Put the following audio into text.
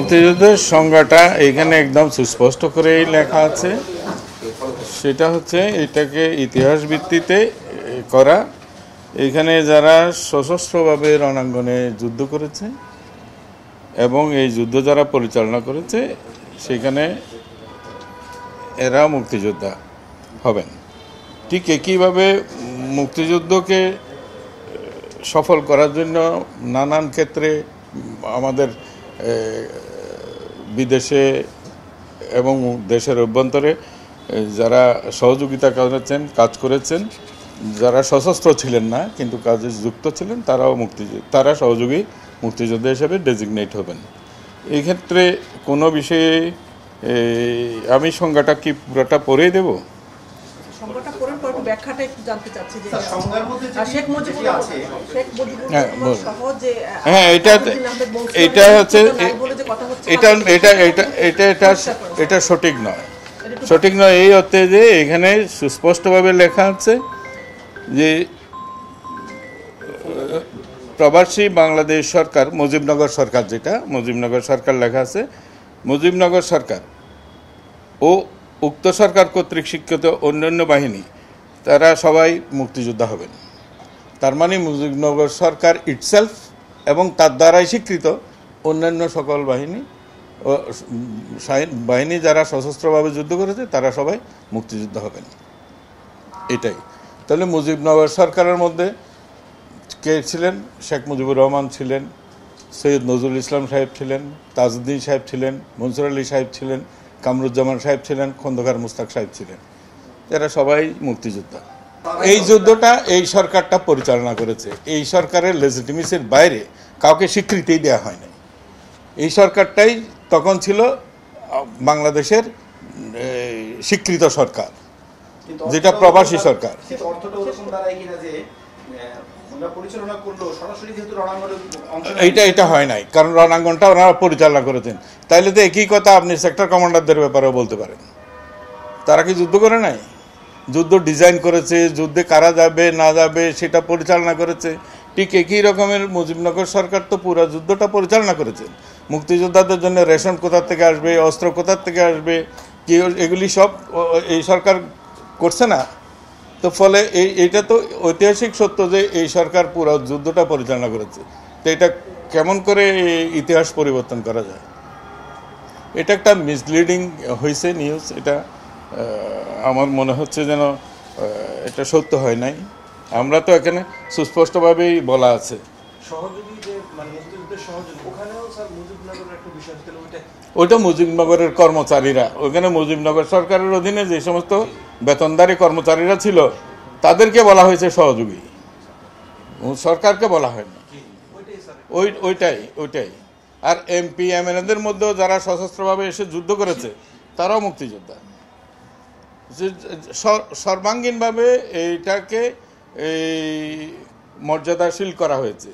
মুক্তিযুদ্ধের সংজ্ঞাটা এখানে একদম সুস্পষ্ট করেই লেখা আছে। সেটা হচ্ছে এটাকে ইতিহাস ভিত্তিতে করা। এখানে যারা সশস্ত্রভাবে রণাঙ্গনে যুদ্ধ করেছে এবং এই যুদ্ধ যারা পরিচালনা করেছে সেখানে এরা মুক্তিযোদ্ধা হবেন। ঠিক একইভাবে মুক্তিযুদ্ধকে সফল করার জন্য নানান ক্ষেত্রে আমাদের বিদেশে এবং দেশের অভ্যন্তরে যারা সহযোগিতা কাজ করেছেন, যারা সশস্ত্র ছিলেন না কিন্তু কাজে যুক্ত ছিলেন, তারা সহযোগী মুক্তিযোদ্ধা হিসেবে ডেজিগনেট হবেন। এই ক্ষেত্রে কোনো বিষয়ে আমি সংজ্ঞাটা কি পুরোটা পড়েই দেব? হ্যাঁ, এটা হচ্ছে এটা সঠিক নয়। এই অর্থে যে এখানে সুস্পষ্টভাবে লেখা আছে যে প্রবাসী বাংলাদেশ সরকার, মুজিবনগর সরকার, যেটা মুজিবনগর সরকার লেখা আছে, মুজিবনগর সরকার ও উক্ত সরকার কর্তৃক স্বীকৃত অন্যান্য বাহিনী তারা সবাই মুক্তিযোদ্ধা হবেন। তার মানে মুজিবনগর সরকার ইটসেলফ এবং তার দ্বারাই স্বীকৃত অন্যান্য সকল বাহিনী যারা সশস্ত্রভাবে যুদ্ধ করেছে তারা সবাই মুক্তিযোদ্ধা হবেন। এটাই। তাহলে মুজিবনগর সরকারের মধ্যে কে ছিলেন? শেখ মুজিবুর রহমান ছিলেন, সৈয়দ নজরুল ইসলাম সাহেব ছিলেন, তাজউদ্দিন সাহেব ছিলেন, মনসুর আলী সাহেব ছিলেন, কামরুজ্জামান সাহেব ছিলেন, খন্দকার মুস্তাক সাহেব ছিলেন। এরা সবাই মুক্তিযোদ্ধা। এই যুদ্ধটা এই সরকারটা পরিচালনা করেছে। এই সরকারের লেজিটিমেসির বাইরে কাউকে স্বীকৃতি দেওয়া হয়নি। এই সরকারটাই তখন ছিল বাংলাদেশের স্বীকৃত সরকার, যেটা প্রবাসী সরকার। এটা হয় নাই, কারণ রণাঙ্গনটা ওনারা পরিচালনা করেছেন। তাইলে তো একই কথা আপনি সেক্টর কমান্ডারদের ব্যাপারেও বলতে পারেন। তারা কি যুদ্ধ করে নাই? যুদ্ধ ডিজাইন করেছে, যুদ্ধে কারা যাবে না যাবে সেটা পরিচালনা করেছে। ঠিক একই রকমের মুজিবনগর সরকার তো পুরো যুদ্ধটা পরিচালনা করেছেন। মুক্তিযোদ্ধাদের জন্য রেশন কোথা থেকে আসবে, অস্ত্র কোথা থেকে আসবে, কি এগুলি সব এই সরকার করছে না। তো ফলে এইটা তো ঐতিহাসিক সত্য যে এই সরকার পুরো যুদ্ধটা পরিচালনা করেছে। তো এটা কেমন করে ইতিহাস পরিবর্তন করা যায়? এটা একটা মিসলিডিং হয়েছে নিউজ। এটা আমার মনে হচ্ছে যেন এটা সত্য হয় নাই। আমরা তো এখানে সুস্পষ্টভাবেই বলা আছে ওইটা মুজিবনগরের কর্মচারীরা, ওইখানে মুজিবনগর সরকারের অধীনে যে সমস্ত বেতনদারী কর্মচারীরা ছিল তাদেরকে বলা হয়েছে সহযোগী, সরকারকে বলা হয়নি। ওইটাই। আর এমপি এমএলএদের মধ্যেও যারা সশস্ত্রভাবে এসে যুদ্ধ করেছে তারাও মুক্তিযোদ্ধা। সর্বাঙ্গীনভাবে এইটাকে মর্যাদাশীল করা হয়েছে।